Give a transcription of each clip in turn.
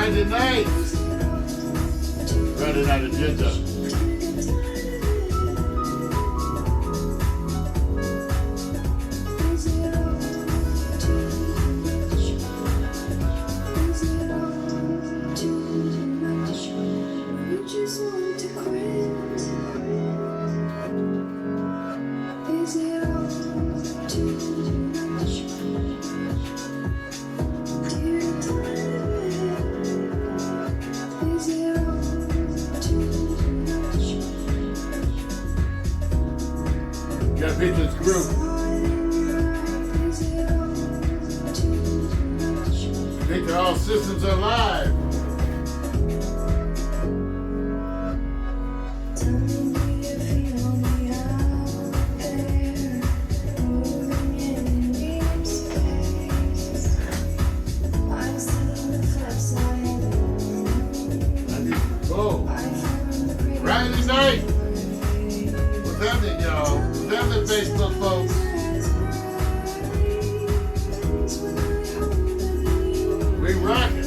Friday night. Friday night agenda. Got Victor's group. Victor, all systems are live. Friday night. What's happening, y'all? What's happening, Facebook folks? We rocking.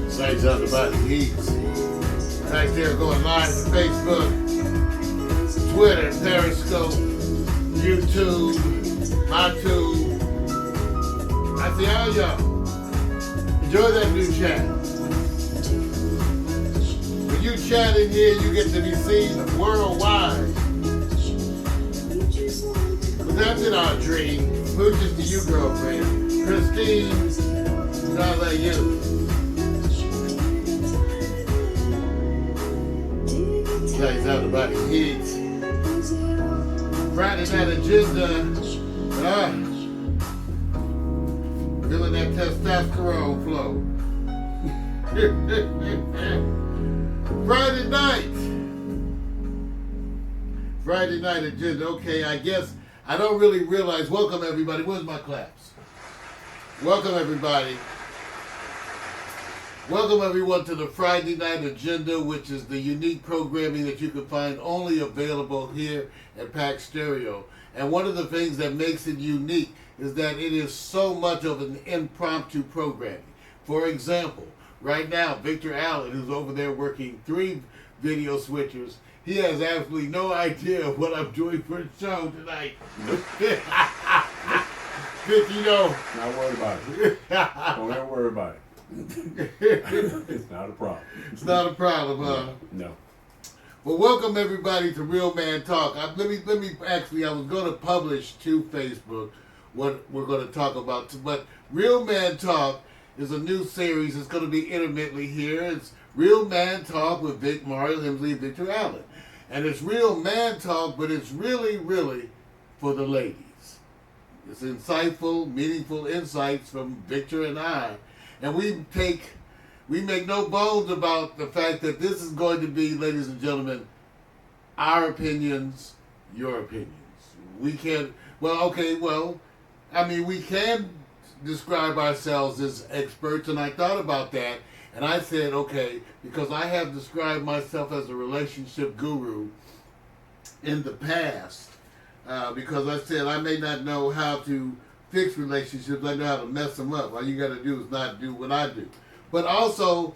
Sights out about the heats. Back there going live to Facebook, Twitter, Periscope, YouTube, MyTube. I see all y'all. Enjoy that new chat. When you chat in here, you get to be seen worldwide. Because that's in our dream. Smooches to you, girlfriend. Christine, God like you. Guys out about the heat. Friday night agenda. Feeling that testosterone flow. Friday night. Friday night agenda. Okay, I guess I don't really realize. Welcome everybody. Where's my claps? Welcome everybody. Welcome everyone to the Friday Night Agenda, which is the unique programming that you can find only available here at Pack Stereo. And one of the things that makes it unique is that it is so much of an impromptu programming. For example, right now, Victor Allen, who's over there working 3 video switchers, he has absolutely no idea what I'm doing for a show tonight. Vic, you know. Not worried about it. Don't ever worry about it. It's not a problem. It's not a problem, huh? No. Well, welcome everybody to Real Man Talk. Let me actually, I was going to publish to Facebook what we're going to talk about, but Real Man Talk is a new series. It's going to be intermittently here. It's Real Man Talk with Vic Mario Hemsley and Victor Allen. And it's Real Man Talk, but it's really, really for the ladies. It's insightful, meaningful insights from Victor and I. And we make no bones about the fact that this is going to be, ladies and gentlemen, our opinions, your opinions. We can, we can describe ourselves as experts, and I thought about that, and I said, okay, because I have described myself as a relationship guru in the past, because I said I may not know how to fix relationships, I know how to mess them up. All you got to do is not do what I do. But also,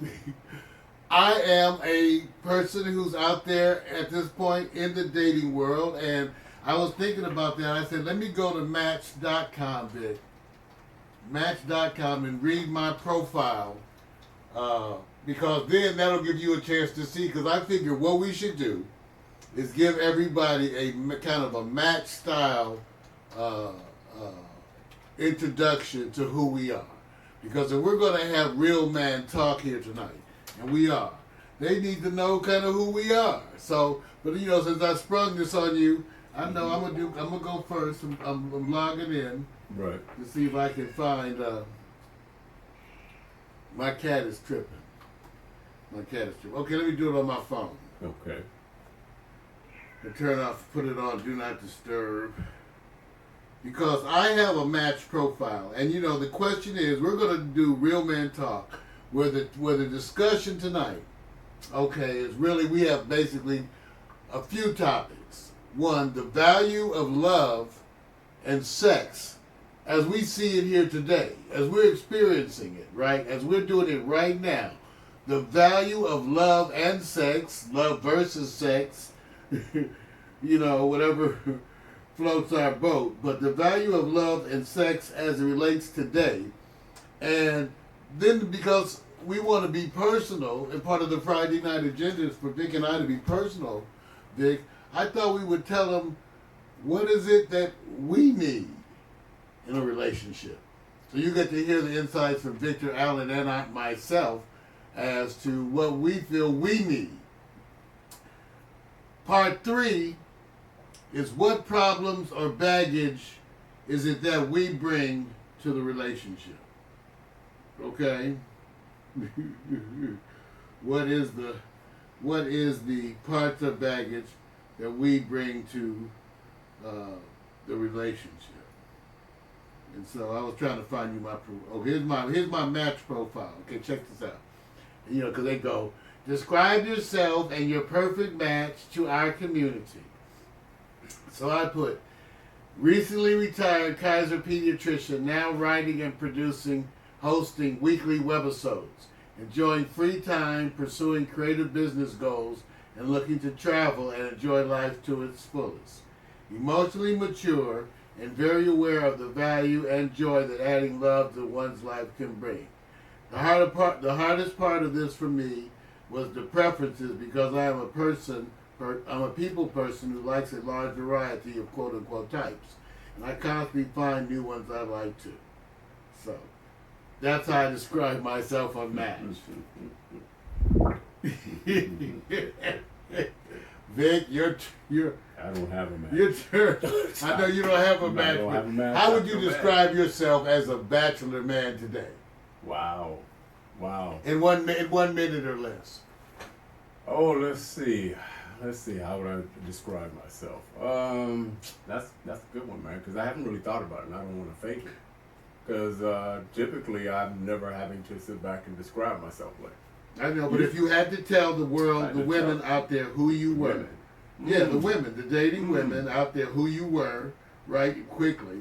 I am a person who's out there at this point in the dating world, and I was thinking about that. I said, let me go to Match.com, Vic. Match.com and read my profile, because then that'll give you a chance to see, because I figure what we should do is give everybody a kind of a Match style introduction to who we are. Because if we're going to have Real Man Talk here tonight, and we are, they need to know kind of who we are. So, but you know, since I sprung this on you, I know I'm gonna go first. I'm logging in, right, to see if I can find. My cat is tripping. Okay, let me do it on my phone. Okay. And turn off, put it on Do Not Disturb. because I have a match profile, and you know the question is, we're going to do Real Men Talk, where the discussion tonight, okay, is really, we have basically a few topics. One, the value of love and sex as we see it here today, as we're experiencing it, right? As we're doing it right now. The value of love and sex, love versus sex, you know, whatever floats our boat. But the value of love and sex as it relates today. And then because we want to be personal, and part of the Friday night agenda is for Vic and I to be personal, Vic, I thought we would tell them what is it that we need in a relationship. So you get to hear the insights from Victor Allen and myself as to what we feel we need. Part 3 is what problems or baggage is it that we bring to the relationship. Okay? What is the parts of baggage that we bring to the relationship? And so I was trying to find you here's my match profile. Okay, check this out. You know, because they go, describe yourself and your perfect match to our community. So I put, recently retired Kaiser pediatrician, now writing and producing, hosting weekly webisodes, enjoying free time, pursuing creative business goals, and looking to travel and enjoy life to its fullest. Emotionally mature and very aware of the value and joy that adding love to one's life can bring. The hardest part of this for me was the preferences, because I am I'm a people person who likes a large variety of quote unquote types, and I constantly find new ones I like too. So that's how I describe myself on Match. Vic, you're I don't have a match. your turn. I know you don't have a match. don't have a match. How would I you feel describe yourself as a bachelor man today? Wow. In one minute or less. Oh, let's see. How would I describe myself? That's a good one, man. Because I haven't really thought about it, and I don't want to fake it. Because typically, I'm never having to sit back and describe myself like. I know, but if you had to tell the world, the women out there, who you were, Women. yeah, the women, the dating women out there, who you were, right, quickly,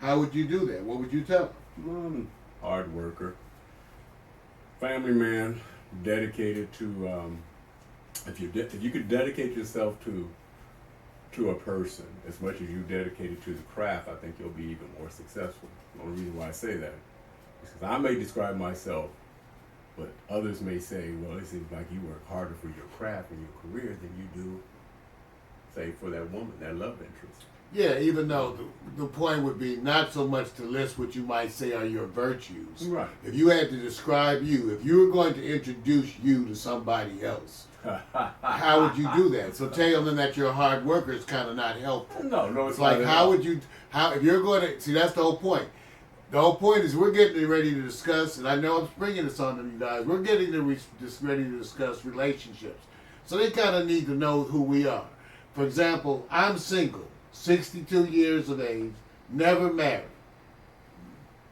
how would you do that? What would you tell them? Hard worker, family man, dedicated to. If you could dedicate yourself to a person as much as you dedicated to the craft, I think you'll be even more successful. The only reason why I say that is because I may describe myself, but others may say, well, it seems like you work harder for your craft and your career than you do, say, for that woman, that love interest. Yeah, even though the point would be not so much to list what you might say are your virtues. Right. If you had to describe you, if you were going to introduce you to somebody else, how would you do that? So tell them that you're a hard worker is kind of not helpful. No, It's like, if you're going to, see, that's the whole point. The whole point is we're getting ready to discuss, and I know I'm springing this on you guys, we're getting ready to discuss relationships. So they kind of need to know who we are. For example, I'm single, 62 years of age, never married.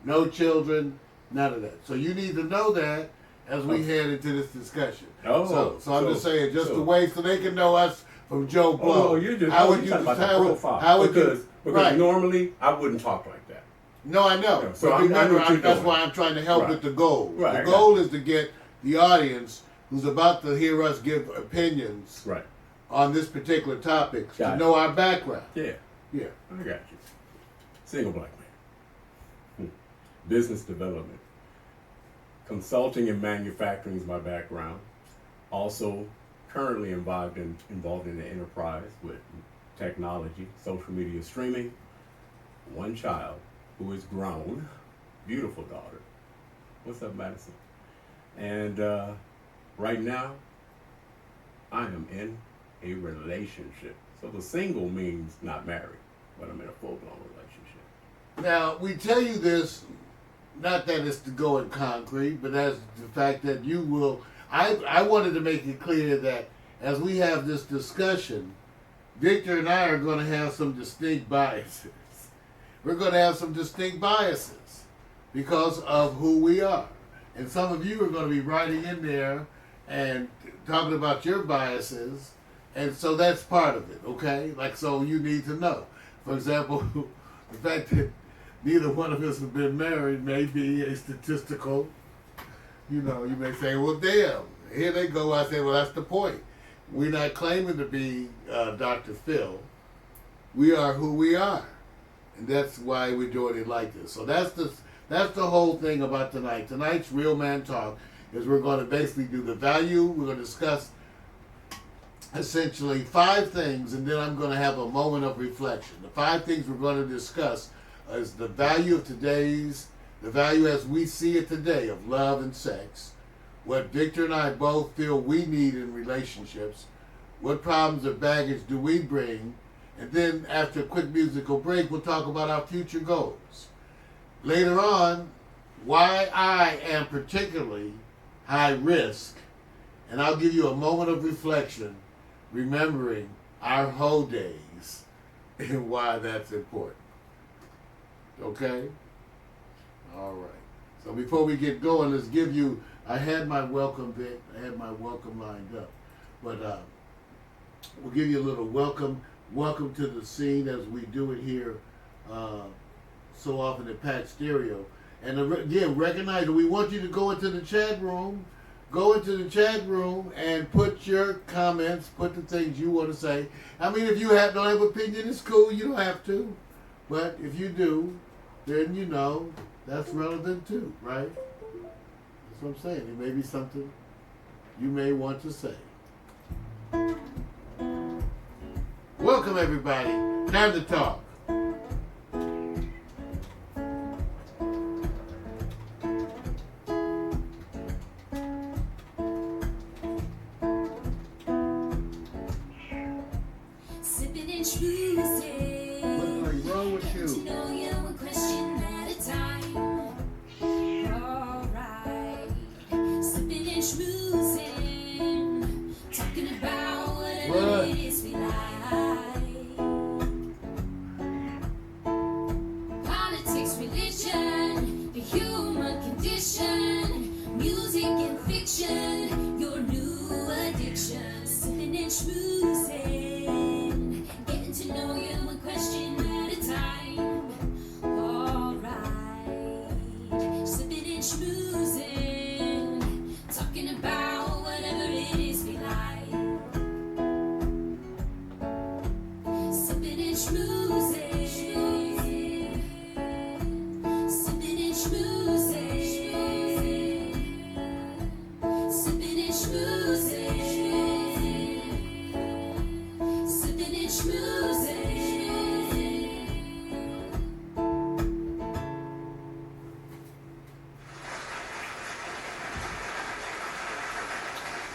No children, none of that. So you need to know that as we head into this discussion. So I'm just saying, the way, so they can know us from Joe Blow. Oh, you're just how would you talking about the profile. Because right. normally I wouldn't talk like that. No, I know. Yeah, so but remember, that's doing. why I'm trying to help Right. with the goal. Right, The goal is to get the audience who's about to hear us give opinions Right. on this particular topic Got to it. know our background. Yeah. Yeah. I got you. Single black man. Business development. Consulting and manufacturing is my background. Also currently involved in the enterprise with technology, social media streaming. One child who is grown, beautiful daughter. What's up, Madison? And right now, I am in a relationship. So the single means not married, but I'm in a full-blown relationship. Now, we tell you this, not that it's to go in concrete, but as the fact that you will, I wanted to make it clear that as we have this discussion, Victor and I are going to have some distinct biases. we're going to have some distinct biases because of who we are. And some of you are going to be writing in there and talking about your biases. And so that's part of it, okay? Like, so you need to know. For example, the fact that neither one of us have been married may be a statistical, you may say, well, damn, here they go. I say, well, that's the point. We're not claiming to be Dr. Phil. We are who we are. And that's why we're doing it like this. So that's the whole thing about tonight. Tonight's Real Man Talk is we're going to basically do the value. We're going to discuss essentially 5 things, and then I'm going to have a moment of reflection. The 5 things we're going to discuss is the value of the value as we see it today of love and sex, what Victor and I both feel we need in relationships, what problems or baggage do we bring, and then after a quick musical break, we'll talk about our future goals. Later on, why I am particularly high risk, and I'll give you a moment of reflection, remembering our whole days and why that's important. Okay? All right. So before we get going, let's give you, I had my welcome bit, I had my welcome lined up, but we'll give you a little welcome to the scene as we do it here so often at Pack Stereo. And again, recognize that we want you to go into the chat room. Go into the chat room and put your comments, put the things you want to say. I mean, if you don't have an opinion, it's cool. You don't have to. But if you do, then that's relevant too, right? That's what I'm saying. It may be something you may want to say. Welcome, everybody. Time to talk.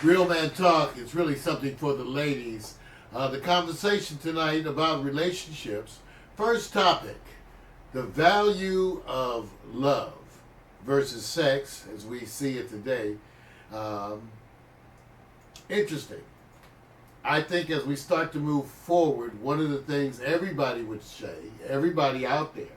Real Man Talk is really something for the ladies. The conversation tonight about relationships. First topic, the value of love versus sex as we see it today. Interesting. I think as we start to move forward, one of the things everybody would say, everybody out there,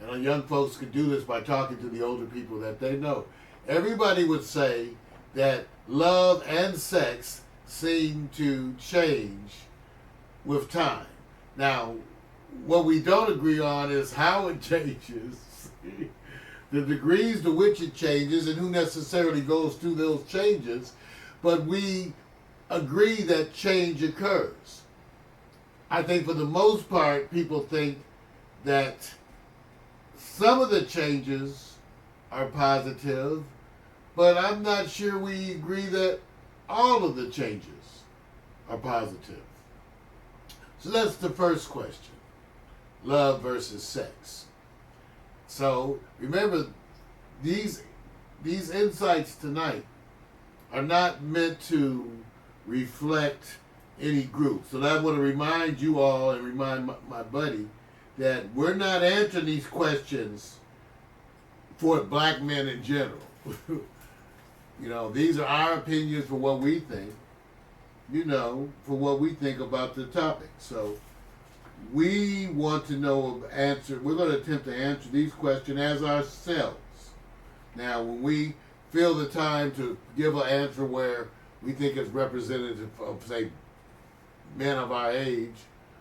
and our young folks could do this by talking to the older people that they know, everybody would say that love and sex seem to change with time. Now, what we don't agree on is how it changes, the degrees to which it changes, and who necessarily goes through those changes, but we agree that change occurs. I think for the most part, people think that some of the changes are positive, but I'm not sure we agree that all of the changes are positive. So that's the first question, love versus sex. So remember, these insights tonight are not meant to reflect any group. So I want to remind you all and remind my buddy that we're not answering these questions for black men in general. These are our opinions for what we think, for what we think about the topic. So we want to know answer. We're going to attempt to answer these questions as ourselves. Now, when we feel the time to give an answer where we think it's representative of, say, men of our age,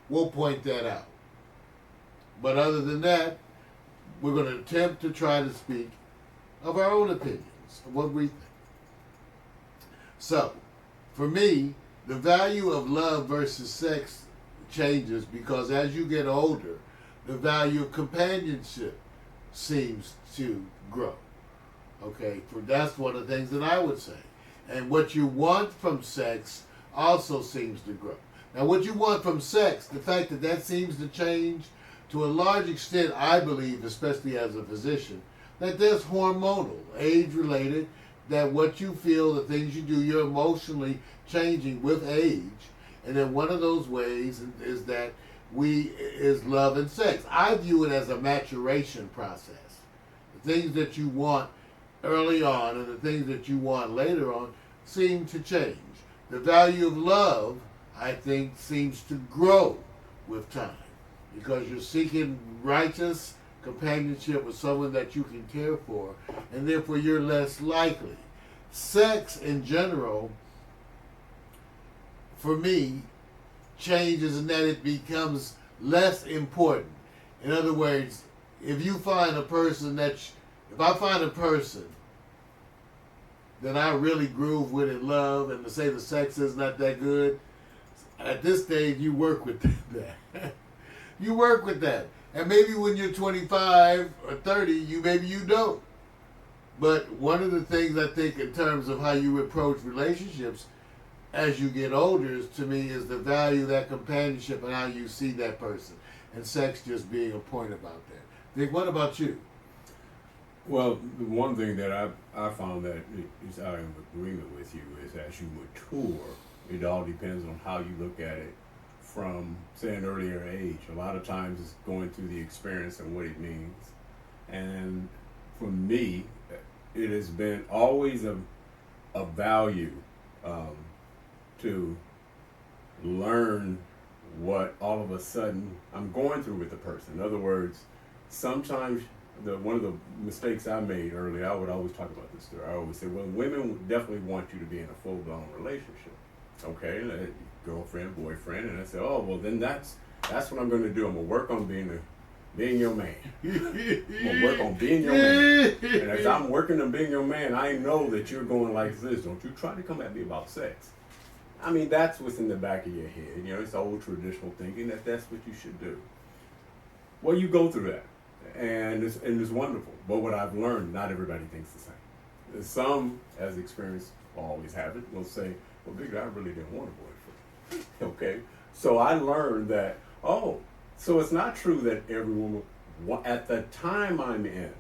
we'll point that out. But other than that, we're going to attempt to try to speak of our own opinions, of what we think. So, for me, the value of love versus sex changes because as you get older, the value of companionship seems to grow. Okay, that's one of the things that I would say. And what you want from sex also seems to grow. Now, what you want from sex, the fact that that seems to change to a large extent, I believe, especially as a physician, that there's hormonal, age-related, that what you feel, the things you do, you're emotionally changing with age. And then one of those ways is that is love and sex. I view it as a maturation process. The things that you want early on and the things that you want later on seem to change. The value of love, I think, seems to grow with time because you're seeking righteous companionship with someone that you can care for, and therefore you're less likely. Sex in general, for me, changes in that it becomes less important. In other words, if you find a person if I find a person that I really groove with and love, and to say the sex is not that good, at this stage you work with that. You work with that. And maybe when you're 25 or 30, maybe you don't. But one of the things I think in terms of how you approach relationships as you get older, to me, is the value of that companionship and how you see that person. And sex just being a point about that. Vic, what about you? Well, the one thing that I found that is out of agreement with you is as you mature, it all depends on how you look at it from, say, an earlier age. A lot of times it's going through the experience and what it means. And for me, it has been always a value to learn what all of a sudden I'm going through with the person. In other words, sometimes one of the mistakes I made earlier, I would always talk about this story. I always say, well, women definitely want you to be in a full-blown relationship. Okay, girlfriend, boyfriend, and I said, oh, well, then that's what I'm going to do. I'm going to work on being your man. I'm going to work on being your man. And as I'm working on being your man, I know that you're going like this. Don't you try to come at me about sex. I mean, that's what's in the back of your head. You know, it's old traditional thinking that's what you should do. Well, you go through that, and it's wonderful. But what I've learned, not everybody thinks the same. Some, as experience always have it, will say, well, Bigger, I really didn't want a boyfriend. Okay? So I learned that, so it's not true that every woman, at the time I'm in,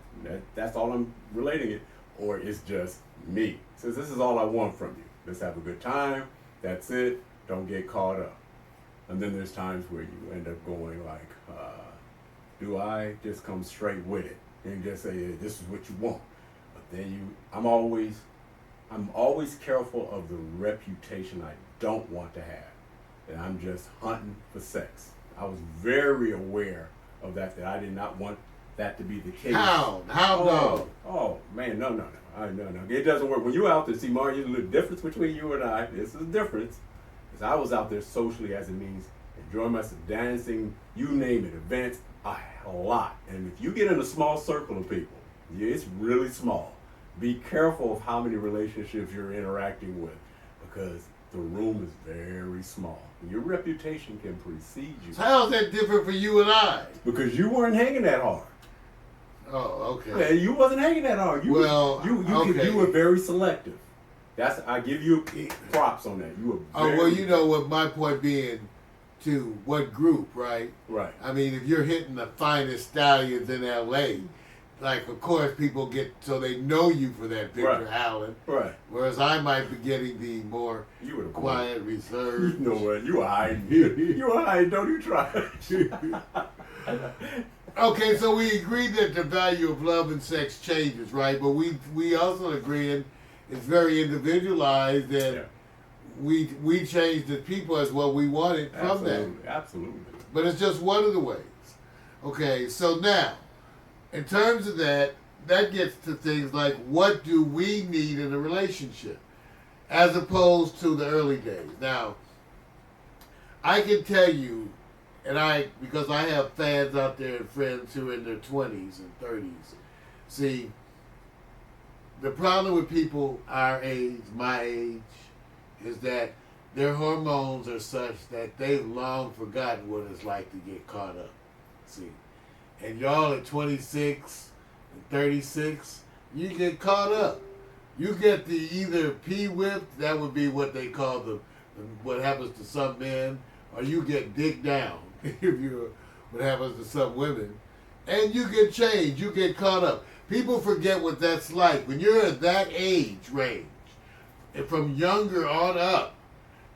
that's all I'm relating it, or it's just me. Says, this is all I want from you. Let's have a good time. That's it. Don't get caught up. And then there's times where you end up going like, do I just come straight with it and just say, yeah, this is what you want? But then I'm always careful of the reputation I don't want to have. That I'm just hunting for sex. I was very aware of that I did not want that to be the case. How no? Oh, man, no. No. It doesn't work. When you're out there, see, Mario, there's a difference between you and I. This is a difference. Because I was out there socially, as it means, enjoying myself, dancing, you name it, events, a lot. And if you get in a small circle of people, it's really small. Be careful of how many relationships you're interacting with, because the room is very small. Your reputation can precede you. So how is that different for you and I? Because you weren't hanging that hard. Oh, okay. Yeah, you wasn't hanging that hard. You were very selective. I give you props on that. You were very well, you know what my point being to what group, right? Right. I mean, if you're hitting the finest stallions in LA, like, of course, people so they know you for that, Victor Allen. Right. Whereas I might be getting the more quiet, reserved. You know what? You are hiding. You are hiding. Don't you try. Okay, so we agreed that the value of love and sex changes, right? But we also agreed it's very individualized, and we changed the people as what we wanted from that. Absolutely. But it's just one of the ways. Okay, so now, in terms of that, that gets to things like what do we need in a relationship as opposed to the early days. Now, I can tell you, because I have fans out there and friends who are in their 20s and 30s. See, the problem with people our age, my age, is that their hormones are such that they've long forgotten what it's like to get caught up. See, and y'all at 26 and 36, you get caught up. You get the either P-whipped, that would be what they call what happens to some men, or you get dick down, if you're what happens to some women, and you get changed, you get caught up. People forget what that's like. When you're at that age range, and from younger on up,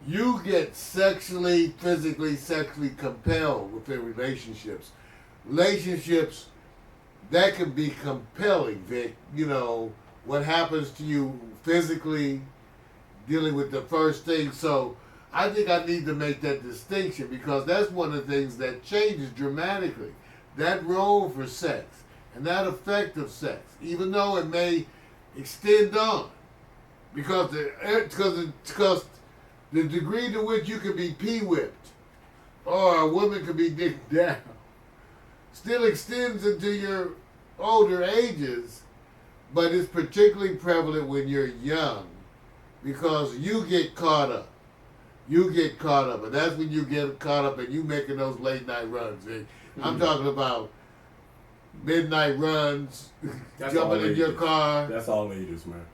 you get physically, sexually compelled within relationships. Relationships, that can be compelling, Vic. You know, what happens to you physically, dealing with the first thing. So I think I need to make that distinction because that's one of the things that changes dramatically. That role for sex and that effect of sex, even though it may extend on, because the degree to which you can be P-whipped or a woman can be dicked down still extends into your older ages, but it's particularly prevalent when you're young because you get caught up. You get caught up, and that's when you get caught up and you making those late night runs. I'm talking about midnight runs, jumping in your car. That's all ages, man.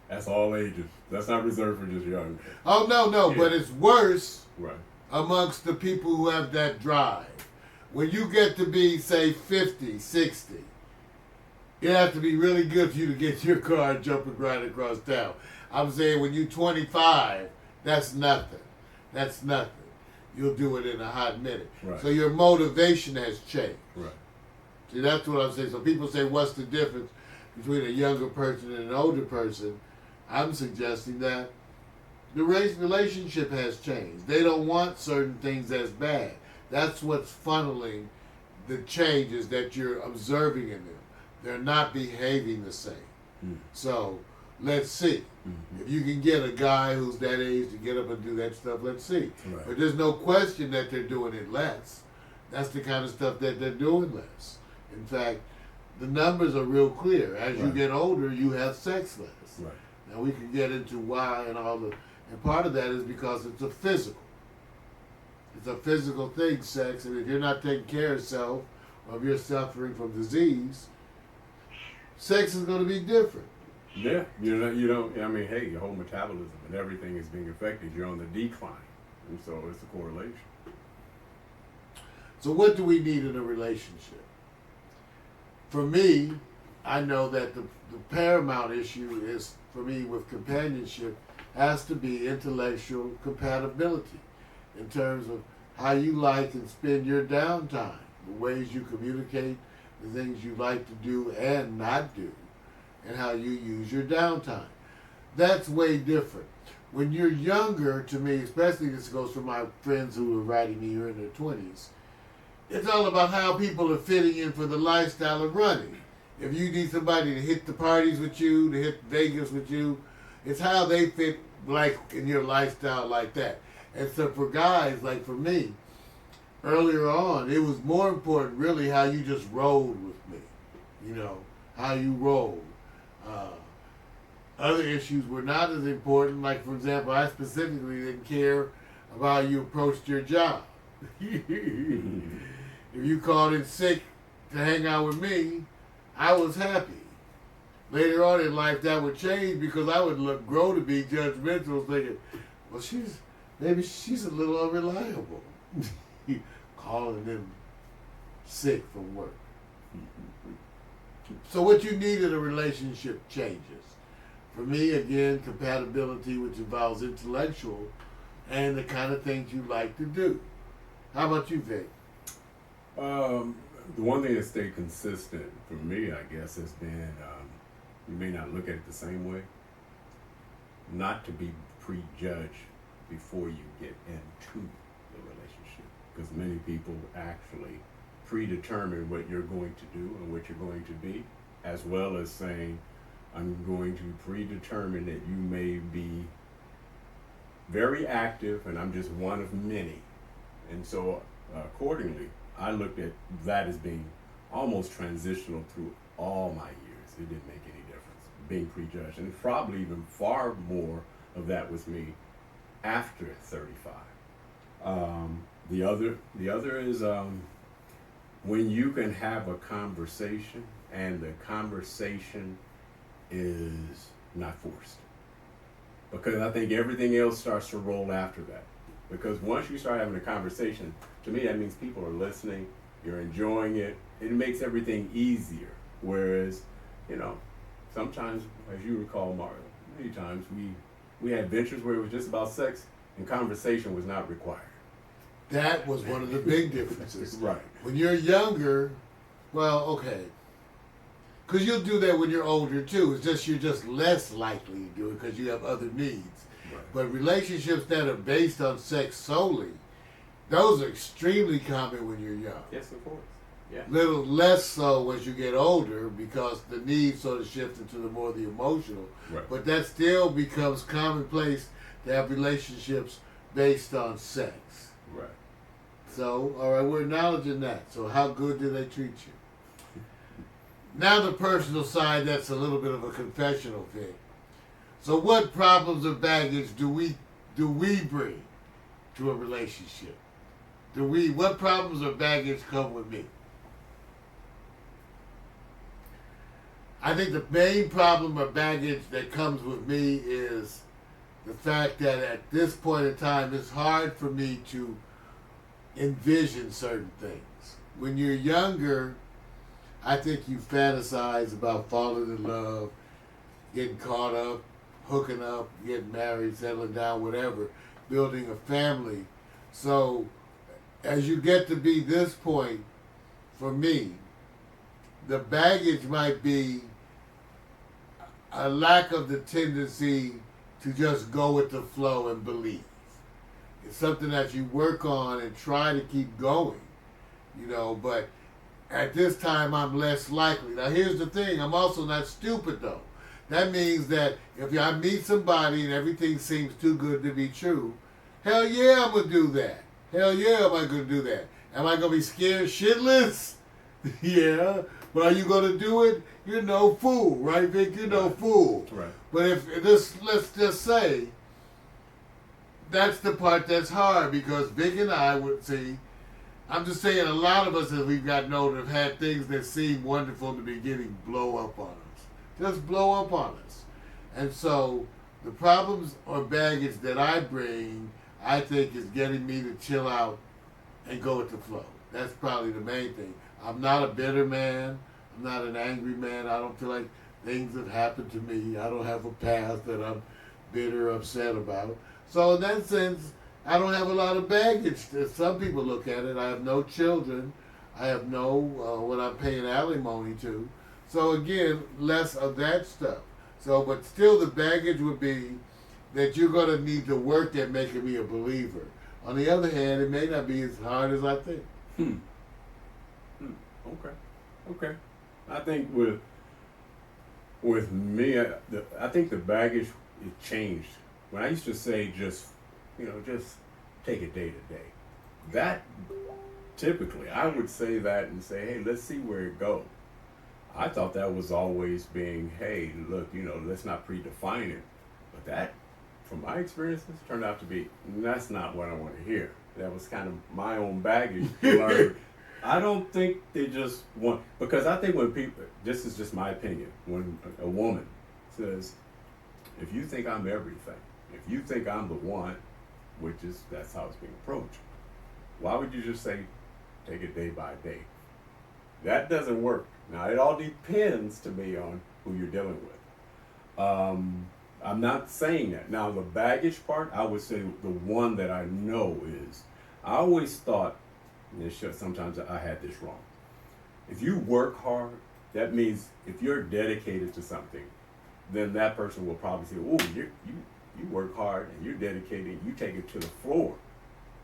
That's all ages. That's not reserved for just young. Oh, no, Yeah. but it's worse Right. amongst the people who have that drive. When you get to be, say, 50, 60, it has to be really good for you to get your car and jump and grind across town. I'm saying when you're 25, that's nothing. That's nothing. You'll do it in a hot minute. Right. So your motivation has changed. Right. See, that's what I'm saying. So people say, what's the difference between a younger person and an older person? I'm suggesting that the relationship has changed. They don't want certain things as bad. That's what's funneling the changes that you're observing in them. They're not behaving the same. Mm. So let's see. Mm-hmm. If you can get a guy who's that age to get up and do that stuff, let's see. Right. But there's no question that they're doing it less. That's the kind of stuff that they're doing less. In fact, the numbers are real clear. As you Right. get older, you have sex less. Right. Now we can get into why and and part of that is because it's a physical. It's a physical thing, sex, and if you're not taking care of yourself, or if you're suffering from disease, sex is going to be different. Yeah, I mean, hey, your whole metabolism and everything is being affected. You're on the decline. And so it's a correlation. So what do we need in a relationship? For me, I know that the paramount issue is, for me, with companionship, has to be intellectual compatibility in terms of how you like and spend your downtime, the ways you communicate, the things you like to do and not do, and how you use your downtime. That's way different. When you're younger, to me, especially this goes for my friends who are writing me who are in their 20s, it's all about how people are fitting in for the lifestyle of running. If you need somebody to hit the parties with you, to hit Vegas with you, it's how they fit like in your lifestyle like that. And so for guys, like for me, earlier on, it was more important really how you just rolled with me. You know, how you rolled. Other issues were not as important. Like, for example, I specifically didn't care about how you approached your job. If you called in sick to hang out with me, I was happy. Later on in life, that would change because I would grow to be judgmental, thinking, well, maybe she's a little unreliable. Calling them sick from work. So what you need in a relationship changes. For me, again, compatibility, which involves intellectual and the kind of things you like to do. How about you, Vic? The one thing that stayed consistent for me, I guess, has been you may not look at it the same way. Not to be prejudged before you get into the relationship. Because many people actually predetermine what you're going to do and what you're going to be, as well as saying, I'm going to predetermine that you may be very active and I'm just one of many. And so accordingly, I looked at that as being almost transitional through all my years. It didn't make any difference, being prejudged. And probably even far more of that was me after 35. The other is when you can have a conversation and the conversation is not forced. Because I think everything else starts to roll after that. Because once you start having a conversation, to me that means people are listening, you're enjoying it, it makes everything easier. Whereas, sometimes, as you recall, Mario, many times we had ventures where it was just about sex and conversation was not required. That was one of the big differences. Right. When you're younger, well, okay. Because you'll do that when you're older too. It's just you're just less likely to do it because you have other needs. Right. But relationships that are based on sex solely, those are extremely common when you're young. Yes, of course. Yeah. Little less so as you get older because the needs sort of shift into the more the emotional. Right. But that still becomes commonplace to have relationships based on sex. Right. So, all right, we're acknowledging that. So, how good do they treat you? Now, the personal side, that's a little bit of a confessional thing. So, what problems or baggage do we bring to a relationship? What problems or baggage come with me? I think the main problem or baggage that comes with me is the fact that at this point in time, it's hard for me to envision certain things. When you're younger, I think you fantasize about falling in love, getting caught up, hooking up, getting married, settling down, whatever, building a family. So as you get to be this point, for me, the baggage might be a lack of the tendency to just go with the flow and believe. It's something that you work on and try to keep going, but at this time I'm less likely. Now here's the thing, I'm also not stupid though. That means that if I meet somebody and everything seems too good to be true, hell yeah, I'm going to do that. Hell yeah, am I going to do that? Am I going to be scared shitless? Yeah. But are you going to do it? You're no fool, right, Vic? You're no fool. Right. But let's just say, that's the part that's hard because Vic and I would see, I'm just saying a lot of us as we've gotten older have had things that seem wonderful in the beginning blow up on us. Just blow up on us. And so the problems or baggage that I bring, I think is getting me to chill out and go with the flow. That's probably the main thing. I'm not a bitter man. I'm not an angry man. I don't feel like things have happened to me. I don't have a past that I'm bitter or upset about. So in that sense, I don't have a lot of baggage. As some people look at it, I have no children. I have no what I'm paying alimony to. So again, less of that stuff. So, but still the baggage would be that you're going to need to work at making me a believer. On the other hand, it may not be as hard as I think. Okay. I think with me, I think the baggage it changed. When I used to say just take it day to day, that typically I would say that and say, hey, let's see where it goes. I thought that was always being, hey, look, let's not predefine it. But that, from my experiences, turned out to be, that's not what I want to hear. That was kind of my own baggage to learn. I don't think they just want, because I think when people, this is just my opinion, when a woman says, if you think I'm everything, if you think I'm the one, that's how it's being approached, why would you just say, take it day by day? That doesn't work. Now, it all depends to me on who you're dealing with. I'm not saying that. Now, the baggage part, I would say the one that I know is, I always thought, and sometimes I had this wrong. If you work hard, that means if you're dedicated to something, then that person will probably say, "Oh, you work hard and you're dedicated, you take it to the floor,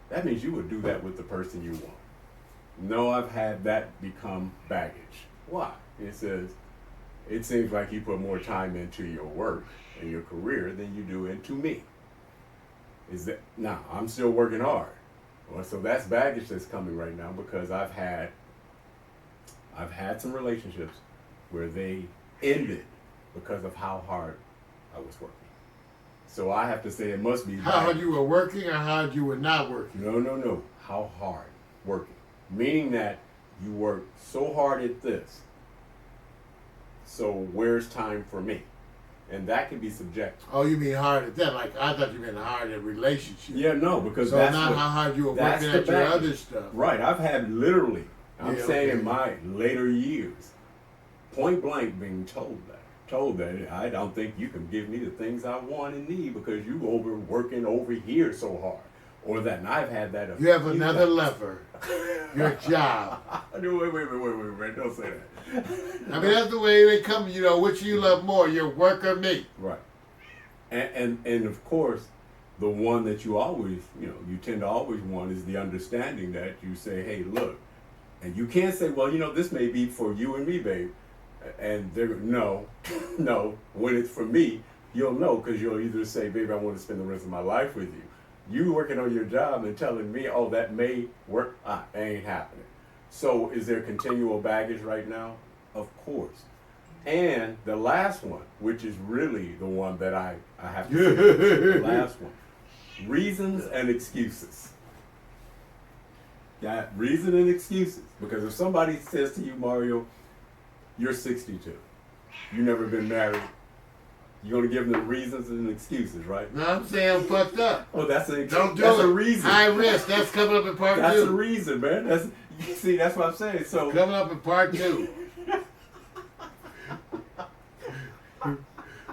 that means you would do that with the person you want. No, I've had that become baggage. Why? It says, it seems like you put more time into your work and your career than you do into me. Is that, now, I'm still working hard. Well, so that's baggage that's coming right now because I've had some relationships where they ended because of how hard I was working. So I have to say it must be How hard you were working or how hard you were not working? No. How hard working. Meaning that you work so hard at this, so where's time for me? And that can be subjective. Oh, you mean hard at that? Like, I thought you meant hard at relationship. Yeah, no, because so that's not what, how hard you were that's working at the your baggage. other stuff. Right, I've had literally, I'm Yeah, saying okay. in my later years, point blank being told that I don't think you can give me the things I want and need because you working over here so hard. Or that, and I've had that. You have another lever, your job. Wait, don't say that. I mean, that's the way they come, you know, which you love more, your work or me? Right. And of course, the one that you always, you tend to always want is the understanding that you say, hey, look, and you can't say, well, this may be for you and me, babe. And they're, no, when it's for me, you'll know because you'll either say, babe, I want to spend the rest of my life with you. You working on your job and telling me, oh, that may work, that ain't happening. So is there continual baggage right now? Of course. And the last one, which is really the one that I have to say, the last one, reasons and excuses. Got reason and excuses. Because if somebody says to you, Mario, you're 62, you've never been married, you're going to give them reasons and excuses, right? No, I'm saying I'm fucked up. Oh, that's a Don't do that's it. a reason. High risk. That's coming up in part That's 2. a reason, man. That's what I'm saying. So Coming up in part 2.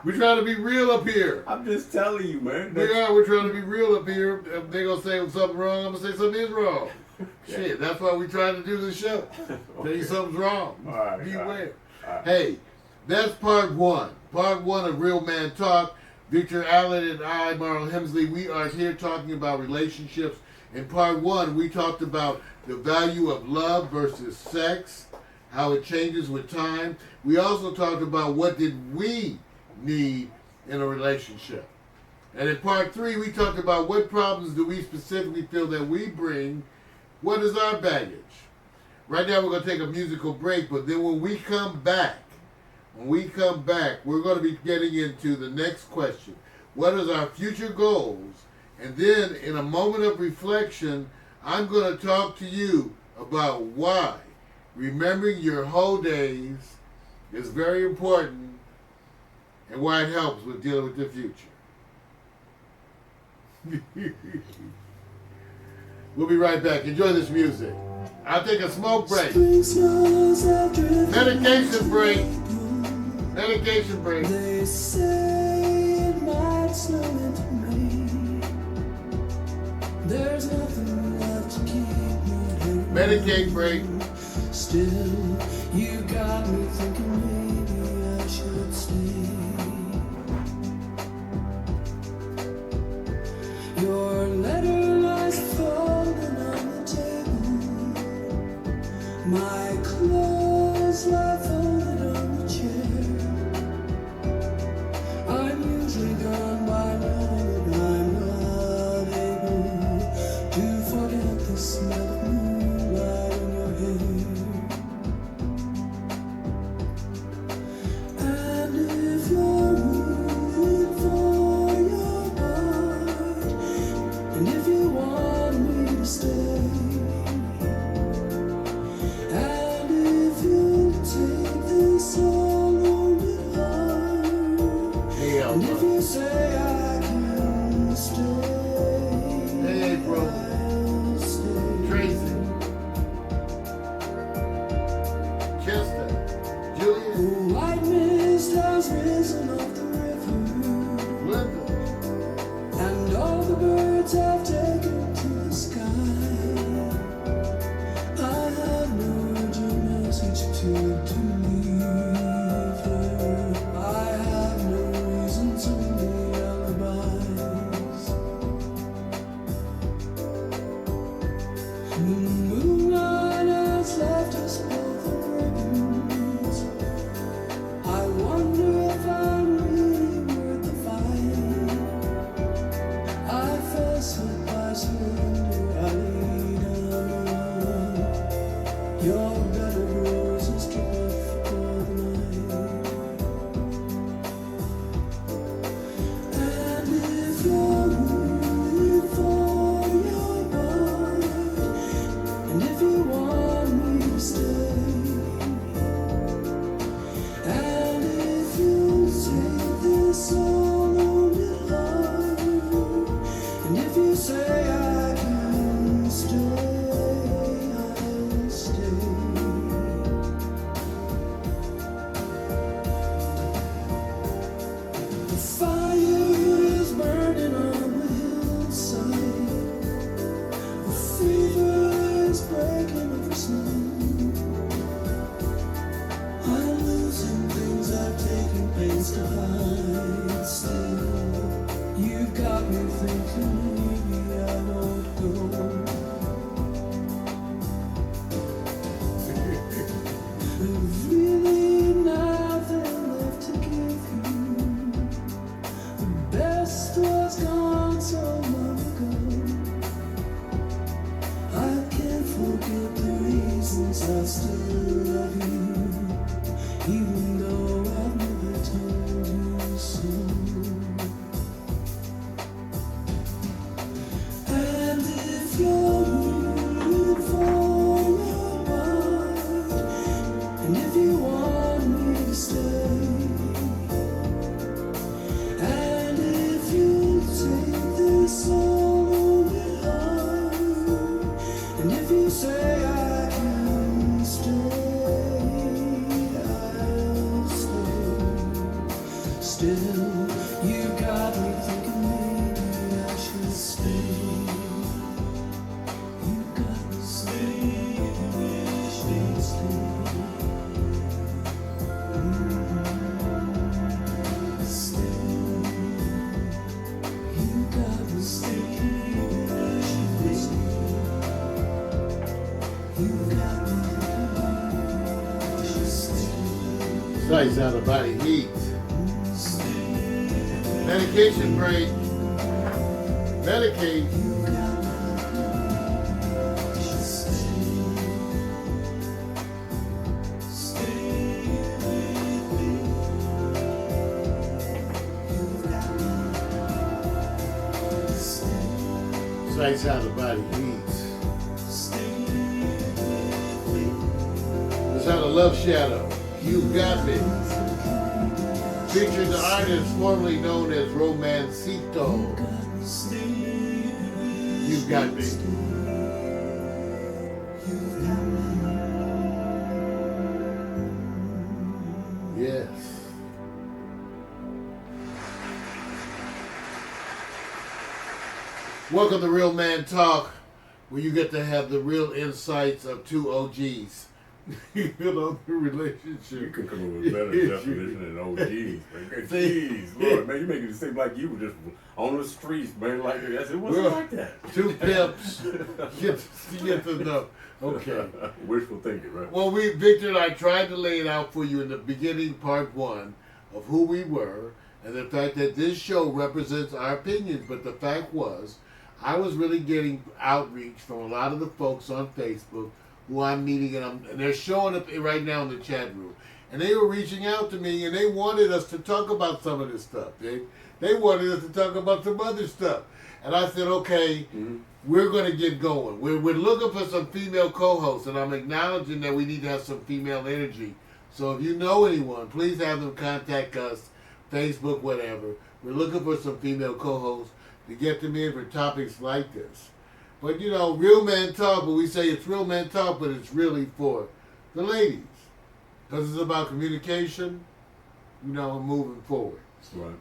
We're trying to be real up here. I'm just telling you, man. We're trying to be real up here. If they're going to say something wrong, I'm going to say something is wrong. Shit, that's why we're trying to do this show. Tell you something's wrong. All right, Beware. all right. Hey, that's part 1. Part 1 of Real Man Talk. Victor Allen and I, Marl Hemsley, we are here talking about relationships. In part 1, we talked about the value of love versus sex, how it changes with time. We also talked about what did we need in a relationship. And in part 3, we talked about what problems do we specifically feel that we bring. What is our baggage? Right now we're going to take a musical break, but then when we come back, we're going to be getting into the next question. What is our future goals? And then in a moment of reflection, I'm going to talk to you about why remembering your whole days is very important and why it helps with dealing with the future. We'll be right back. Enjoy this music. I'll take a smoke break. Medication break. Medication break. They say it might snow into May. There's nothing left to keep me here. Medicaid break. Still, you got me thinking maybe I should stay. Your letter lies folded on the table. My clothes lie folded on the chair. I'm usually gone by 9 and I'm not able to forget the smell of moonlight in your hair. And if you're moving for your heart, and if you want me to stay, and if you'll take Your bed of roses drift for the night. And if you're moving for your body, and if you want me to stay, and if you take this all on your heart, and if you say I can stay, I'll stay. The fire is burning on the hillside. The fever is breaking over snow. I'm losing things I've taken pains to hide still. You got me thinking maybe I won't go. There's really nothing left to give you. The best was gone so long ago. I can't forget the reasons I still love you, even though I've never told you so. And if you're rooting for your heart, and if you want me to stay, and if you take this all on your heart, and if you say I can stay, I'll stay. Still, you got me thinking maybe I should stay. You got me saying I should stay. Stay. You got me saying I should stay. You got me thinking I should stay. Sights out of body heat. Medication break. Medicate. Sights out of body heat. It's out of Love Shadow. You Got Me. Featuring the artist formerly known as Romancito. You Got Me. Yes. Welcome to Real Man Talk, where you get to have the real insights of two OGs. You know, the You relationship. can come up with a better definition than OGs, man. Jeez, Lord, man, you making it seem like you were just on the streets, man, like that. It wasn't Well, like that. Two pimps. You get to know. Okay. Wishful thinking, right? Well, Victor and I tried to lay it out for you in the beginning, part one, of who we were, and the fact that this show represents our opinions. But the fact was, I was really getting outreach from a lot of the folks on Facebook who I'm meeting, and they're showing up right now in the chat room. And they were reaching out to me, and they wanted us to talk about some of this stuff. They wanted us to talk about some other stuff. And I said, okay, we're going to get going. We're looking for some female co-hosts, and I'm acknowledging that we need to have some female energy. So if you know anyone, please have them contact us, Facebook, whatever. We're looking for some female co-hosts to get them in for topics like this. But you know, Real Man Talk, but we say it's Real Man Talk, but it's really for the ladies. Because it's about communication, you know, and moving forward. Right.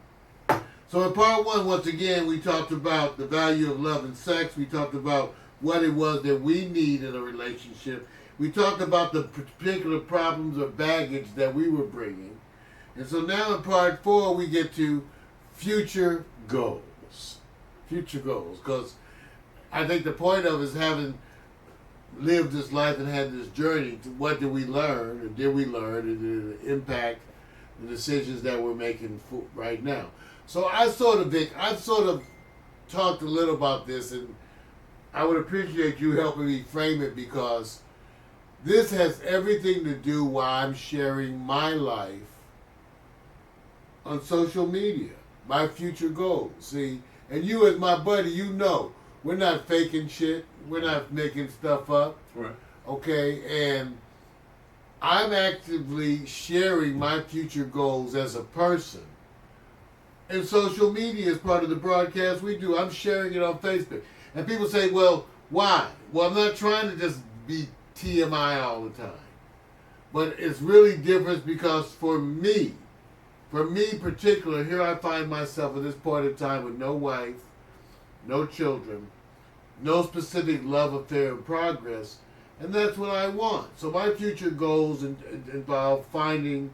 So in part one, once again, we talked about the value of love and sex. We talked about what it was that we need in a relationship. We talked about the particular problems or baggage that we were bringing. And so now in part four, we get to future goals. Future goals. Because I think the point of is having lived this life and had this journey, to what did we learn, and did we learn, and did it impact the decisions that we're making right now. So I've sort of talked a little about this, and I would appreciate you helping me frame it, because This has everything to do why I'm sharing my life on social media, my future goals. See, and you as my buddy, you know, we're not faking shit. We're not making stuff up. Right. Okay, and I'm actively sharing my future goals as a person. And social media is part of the broadcast we do. I'm sharing it on Facebook. And people say, well, why? Well, I'm not trying to just be TMI all the time. But it's really different because for me particular, here I find myself at this point in time with no wife, no children, no specific love affair in progress, and that's what I want. So my future goals involve finding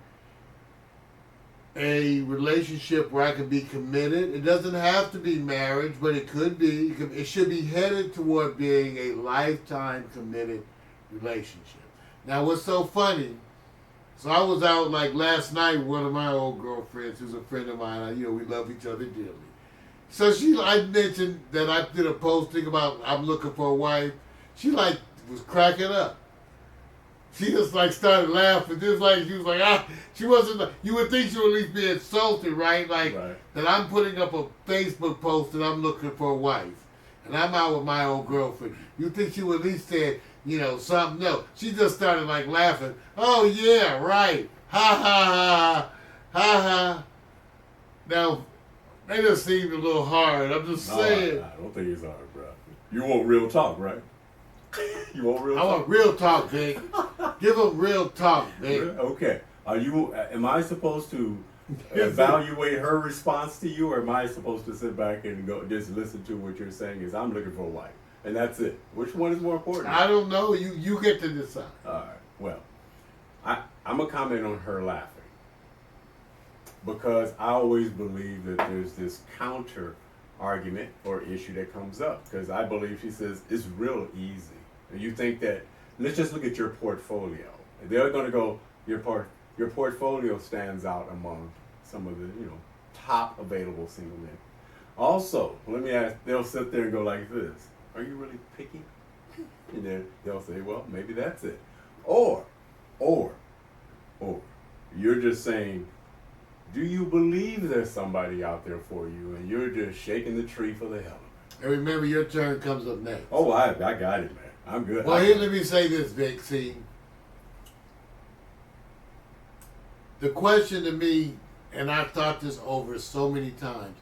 a relationship where I can be committed. It doesn't have to be marriage, but it could be. It should be headed toward being a lifetime committed relationship. Now, what's so funny, so I was out like last night with one of my old girlfriends who's a friend of mine. We love each other dearly. So I mentioned that I did a posting about I'm looking for a wife. She like was cracking up. She just like started laughing. Just like she was like, she wasn't. You would think she would at least be insulted, right? Like that I'm putting up a Facebook post that I'm looking for a wife, and I'm out with my old girlfriend. You think she would at least say, something? No, she just started like laughing. Oh yeah, right. Ha ha ha ha ha. Now, that just seemed a little hard. I'm just saying. I don't think it's hard, bro. You want real talk, right? You want real talk? I want real talk, Vic. Give them real talk, Vic. Okay. Am I supposed to evaluate her response to you, or am I supposed to sit back and go just listen to what you're saying? Is I'm looking for a wife, and that's it. Which one is more important? I don't know. You get to decide. All right. Well, I'm gonna comment on her laughing because I always believe that there's this counter argument or issue that comes up because I believe she says it's real easy. And you think that let's just look at your portfolio. They're going to go your portfolio stands out among some of the top available single men. Also, let me ask. They'll sit there and go like this: are you really picky? And then they'll say, well, maybe that's it. Or you're just saying, do you believe there's somebody out there for you, and you're just shaking the tree for the hell of it? And remember, your turn comes up next. Oh, I got it, man. I'm good. Well, here, let me say this, Vic. See, the question to me, and I've thought this over so many times,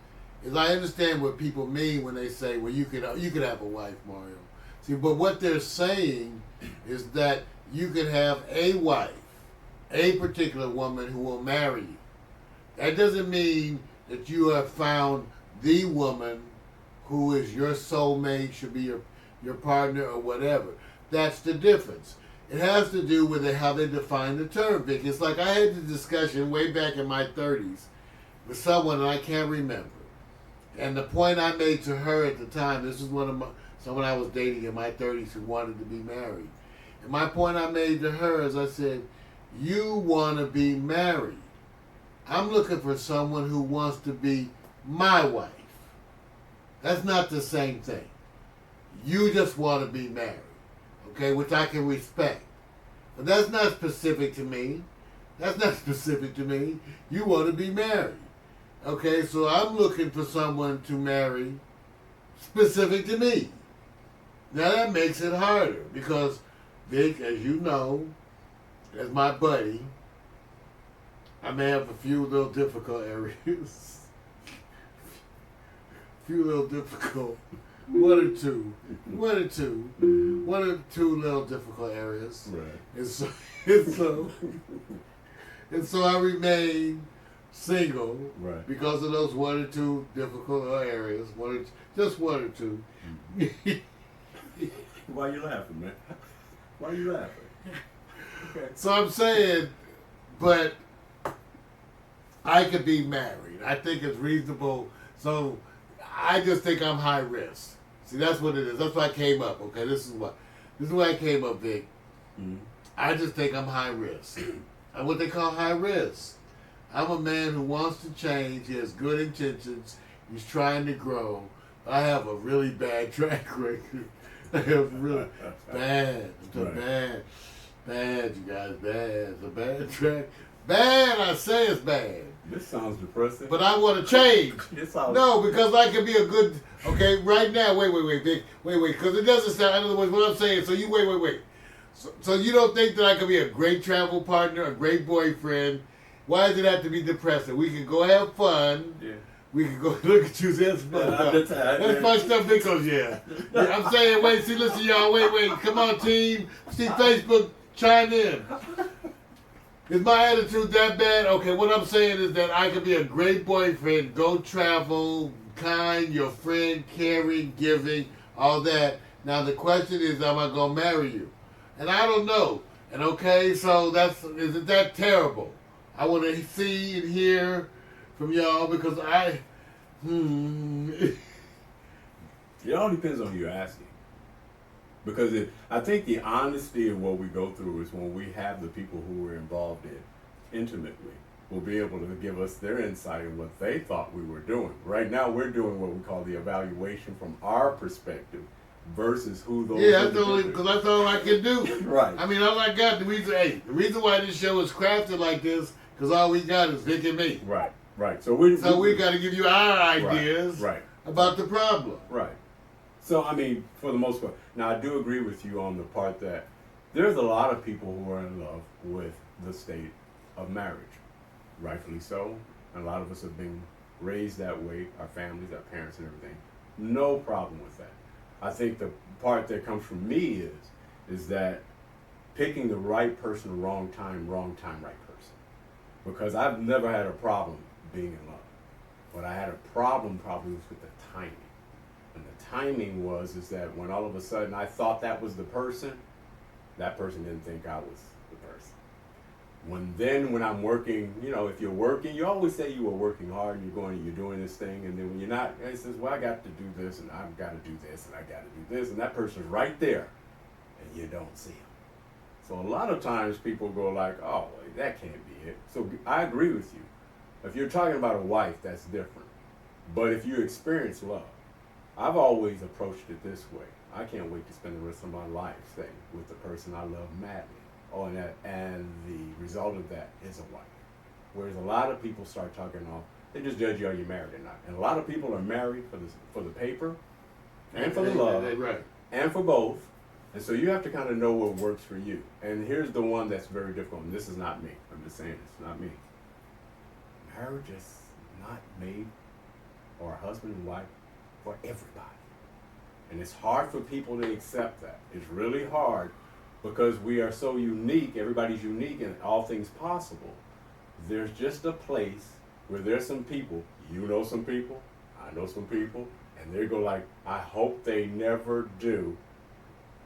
is I understand what people mean when they say, well, you could have a wife, Mario. See, but what they're saying is that you could have a wife, a particular woman who will marry you. That doesn't mean that you have found the woman who is your soulmate, should be your partner or whatever. That's the difference. It has to do with how they define the term, Vic. It's like I had this discussion way back in my 30s with someone and I can't remember. And the point I made to her at the time, this is someone I was dating in my 30s who wanted to be married. And my point I made to her is I said, you want to be married. I'm looking for someone who wants to be my wife. That's not the same thing. You just want to be married, okay, which I can respect. But that's not specific to me. That's not specific to me. You want to be married. Okay, so I'm looking for someone to marry specific to me. Now that makes it harder because, Vic, as you know, as my buddy, I may have a few little difficult areas. One or two little difficult areas. Right. And so I remain single, right, because of those one or two difficult areas. Just one or two. Why you laughing, man? Why you laughing? Okay. So I'm saying, but I could be married. I think it's reasonable. So I just think I'm high risk. See, that's what it is. That's why I came up. Okay, this is why I came up, Vic. Mm-hmm. I just think I'm high risk. I'm what they call high risk. I'm a man who wants to change. He has good intentions. He's trying to grow. I have a really bad track record. I have really bad. It's right. bad. Bad, you guys, bad. It's a bad track. Bad, I say it's bad. This sounds depressing. But I want to change. This sounds No, because I can be a good. Okay, right now, wait, Vic. Wait, because it doesn't sound. In other words, what I'm saying. So you wait. So you don't think that I could be a great travel partner, a great boyfriend? Why does it have to be depressing? We can go have fun. Yeah. We can go look at you. That's fucked up. That's fucked up because yeah. I'm saying, wait, see, listen, y'all, wait. Come on, team. See, Facebook, chime in. Is my attitude that bad? Okay, what I'm saying is that I could be a great boyfriend, go travel, kind, your friend, caring, giving, all that. Now the question is, am I gonna marry you? And I don't know. And okay, so isn't that terrible? I want to see and hear from y'all because It all depends on who you're asking. Because I think the honesty of what we go through is when we have the people who we're involved in intimately will be able to give us their insight on what they thought we were doing. Right now, we're doing what we call the evaluation from our perspective versus who those. Yeah, because that's all I can do. Right. I mean, all I got, the reason why this show is crafted like this, because all we got is Vic and me. Right. So we got to give you our ideas right. about the problem. Right. So, I mean, for the most part, now I do agree with you on the part that there's a lot of people who are in love with the state of marriage. Rightfully so. And a lot of us have been raised that way, our families, our parents and everything. No problem with that. I think the part that comes from me is that picking the right person, wrong time, right person. Because I've never had a problem being in love. What I had a problem probably was with the timing. And the timing was that when all of a sudden I thought that was the person, that person didn't think I was the person. When I'm working, if you're working, you always say you were working hard and you're doing this thing, and then when you're not, it says, well, I got to do this and I've got to do this and I got to do this, and that person's right there and you don't see him. So a lot of times people go like, oh, well, that can't be it. So I agree with you. If you're talking about a wife, that's different. But if you experience love, I've always approached it this way. I can't wait to spend the rest of my life, say, with the person I love madly. And the result of that is a wife. Whereas a lot of people start talking off, they just judge you, are you married or not. And a lot of people are married for the paper and for the love Right. and for both. And so you have to kind of know what works for you. And here's the one that's very difficult. And this is not me. I'm just saying it's not me. Marriage is not made for a husband and wife for everybody. And it's hard for people to accept that. It's really hard because we are so unique. Everybody's unique and all things possible. There's just a place where there's some people, some people, I know some people, and they go like, I hope they never do.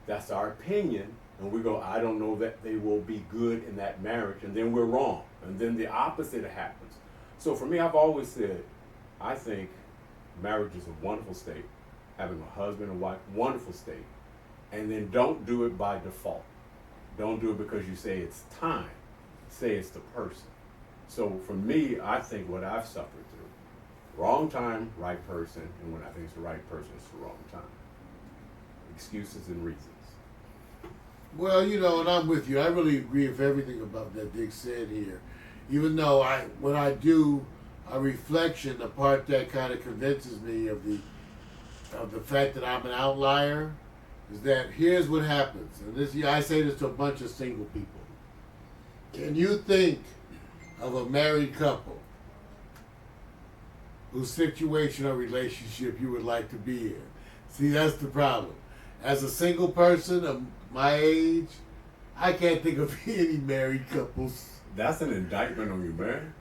That's our opinion. And we go, I don't know that they will be good in that marriage. And then we're wrong. And then the opposite happens. So for me, I've always said, I think marriage is a wonderful state. Having a husband and wife, wonderful state. And then don't do it by default. Don't do it because you say it's time. Say it's the person. So for me, I think what I've suffered through, wrong time, right person, and when I think it's the right person, it's the wrong time. Excuses and reasons. Well, and I'm with you. I really agree with everything about that Dick said here. Even though when I do a reflection, the part that kind of convinces me of the fact that I'm an outlier is that here's what happens. And I say this to a bunch of single people. Can you think of a married couple whose situation or relationship you would like to be in? See, that's the problem. As a single person of my age, I can't think of any married couples. That's an indictment on you, man.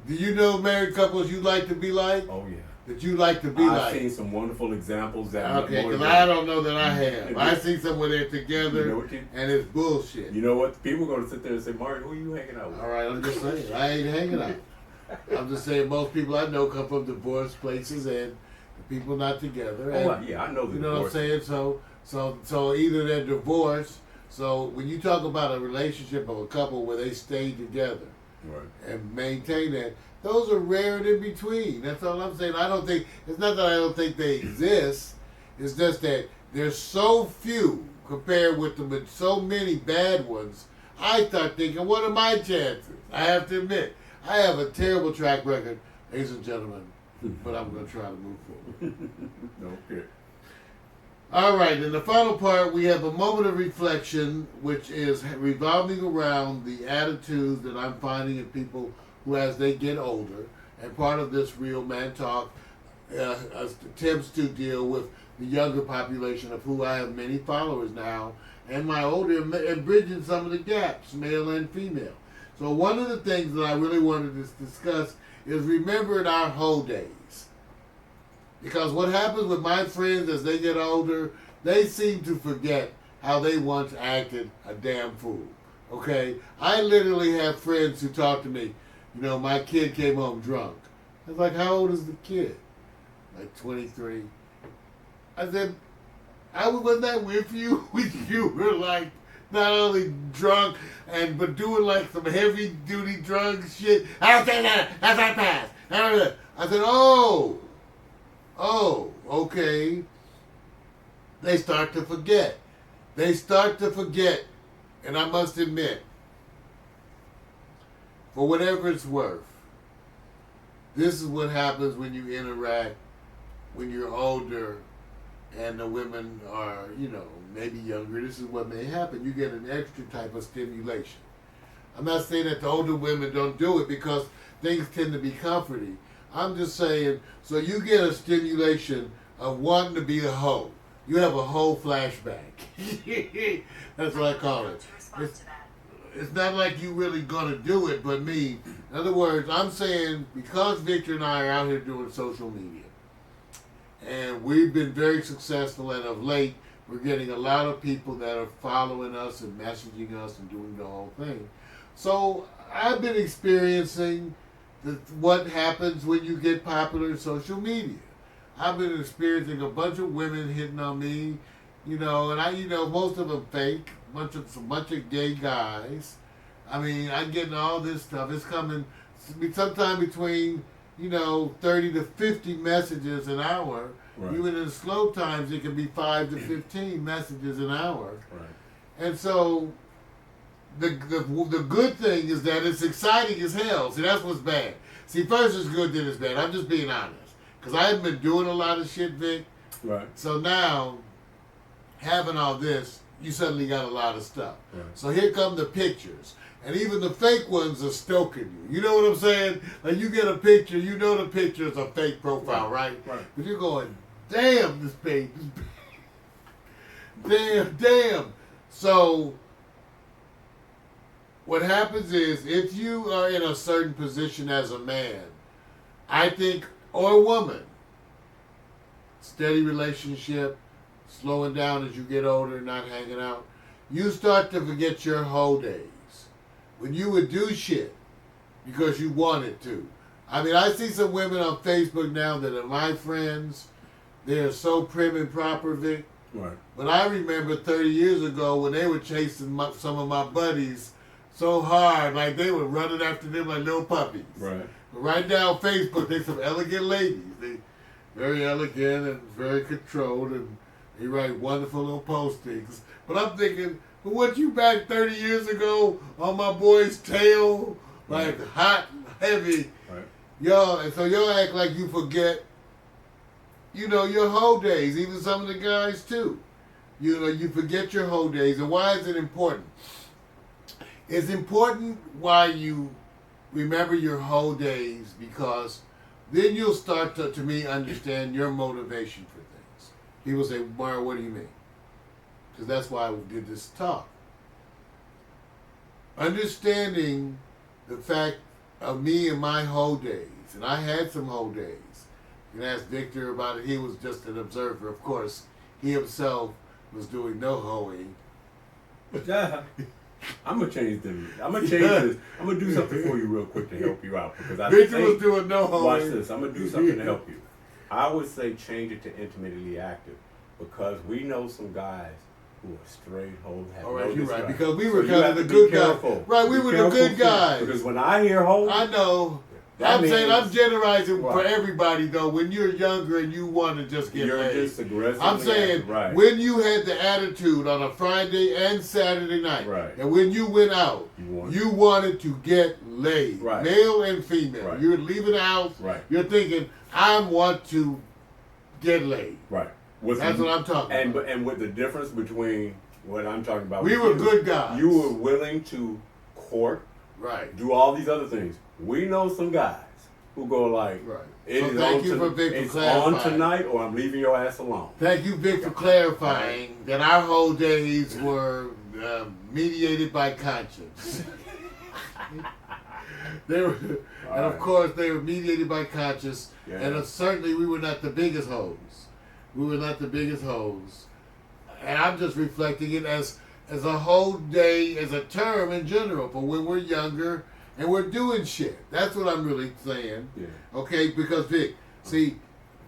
Do you know married couples you'd like to be like? Oh, yeah. That you like to be like? I've seen some wonderful examples that. Okay, because I don't know that I have. I see someone there together, and it's bullshit. You know what? People are going to sit there and say, Mark, who are you hanging out with? All right, I'm just saying. I ain't hanging out. I'm just saying most people I know come from divorced places and the people not together. And, yeah, I know the You know what I'm saying? So either they're divorced. So when you talk about a relationship of a couple where they stay together and maintain that, those are rare and in between. That's all I'm saying. It's not that I don't think they exist. It's just that there's so few compared with so many bad ones. I start thinking, what are my chances? I have to admit, I have a terrible track record, ladies and gentlemen, but I'm going to try to move forward. Okay. All right, in the final part, we have a moment of reflection, which is revolving around the attitudes that I'm finding in people who, as they get older, and part of this Real Man Talk attempts to deal with the younger population of who I have many followers now, and my older, and bridging some of the gaps, male and female. So one of the things that I really wanted to discuss is remembering our whole days. Because what happens with my friends as they get older, they seem to forget how they once acted a damn fool. Okay? I literally have friends who talk to me, you know, my kid came home drunk. I was like, how old is the kid? Like 23. I said, I wasn't that with you when you were like not only drunk but doing like some heavy duty drug shit. I'll say that as I pass. I said, oh, okay. They start to forget. And I must admit, for whatever it's worth, this is what happens when you interact when you're older and the women are, you know, maybe younger. This is what may happen. You get an extra type of stimulation. I'm not saying that the older women don't do it because things tend to be comforting. I'm just saying, so you get a stimulation of wanting to be a hoe. You have a hoe flashback. That's what I call it. It's not like you really gonna do it, but me. In other words, I'm saying because Victor and I are out here doing social media, and we've been very successful, and of late, we're getting a lot of people that are following us and messaging us and doing the whole thing. So I've been experiencing what happens when you get popular in social media. I've been experiencing a bunch of women hitting on me, you know, and most of them fake, a bunch of gay guys. I mean, I'm getting all this stuff. It's coming sometime between, 30 to 50 messages an hour. Right. Even in slow times, it can be 5 to 15 messages an hour. Right. And so the good thing is that it's exciting as hell. See, that's what's bad. See, first it's good, then it's bad. I'm just being honest. Because I haven't been doing a lot of shit, Vic. Right. So now, having all this, you suddenly got a lot of stuff. Right. So here come the pictures. And even the fake ones are stoking you. You know what I'm saying? Like you get a picture, you know the picture is a fake profile, right? Right. But you're going, damn, this page. Damn. So what happens is if you are in a certain position as a man, I think, or a woman, steady relationship, slowing down as you get older, not hanging out, you start to forget your whole days. When you would do shit because you wanted to. I mean, I see some women on Facebook now that are my friends. They're so prim and proper, Vic. Right. But I remember 30 years ago when they were chasing some of my buddies so hard, like they were running after them like little puppies. Right. But right now on Facebook, they're some elegant ladies. They very elegant and very controlled, and they write wonderful little postings. But I'm thinking, but what you back 30 years ago on my boy's tail, like hot, heavy, right. Y'all, and so y'all act like you forget, your whole days, even some of the guys too. You forget your whole days. And why is it important? It's important why you remember your whole days, because then you'll start to me, understand your motivation for things. People say, Mario, what do you mean? Because that's why we did this talk. Understanding the fact of me and my whole days, and I had some whole days. You can ask Victor about it. He was just an observer. Of course, he himself was doing no hoeing. I'm gonna change this. I'm gonna do something for you real quick to help you out, because Victor was doing no hoeing. Watch this. I'm gonna do something to help you. I would say change it to intermittently active, because we know some guys who are straight hoes. All right, you're right. Because we were kind of the good guys. Right, we were the good guys. Because when I hear hoes, I know. I'm means saying I'm generalizing for Right. everybody though. When you're younger and you want to just get You're laid, just aggressively I'm saying acting, right. when you had the attitude on a Friday and Saturday night, Right. and when you went out, you wanted to get laid, Right. male and female. Right. You're leaving the house. Right. You're thinking, I want to get laid. Right. With That's what I'm talking and about. and with the difference between what I'm talking about, We with were you, good guys. You were willing to court, Right. do all these other things. We know some guys who go like, Right. it So is thank on you for Vic for it's clarifying. on tonight, or I'm leaving your ass alone. Thank you, Vic, for clarifying that our whole days were mediated by conscience. They were, and of Right. course, they were mediated by conscience. Yeah. And certainly, we were not the biggest hoes. We were not the biggest hoes. And I'm just reflecting it as a whole day, as a term in general for when we're younger and we're doing shit. That's what I'm really saying. Yeah. Okay, because Vic, see,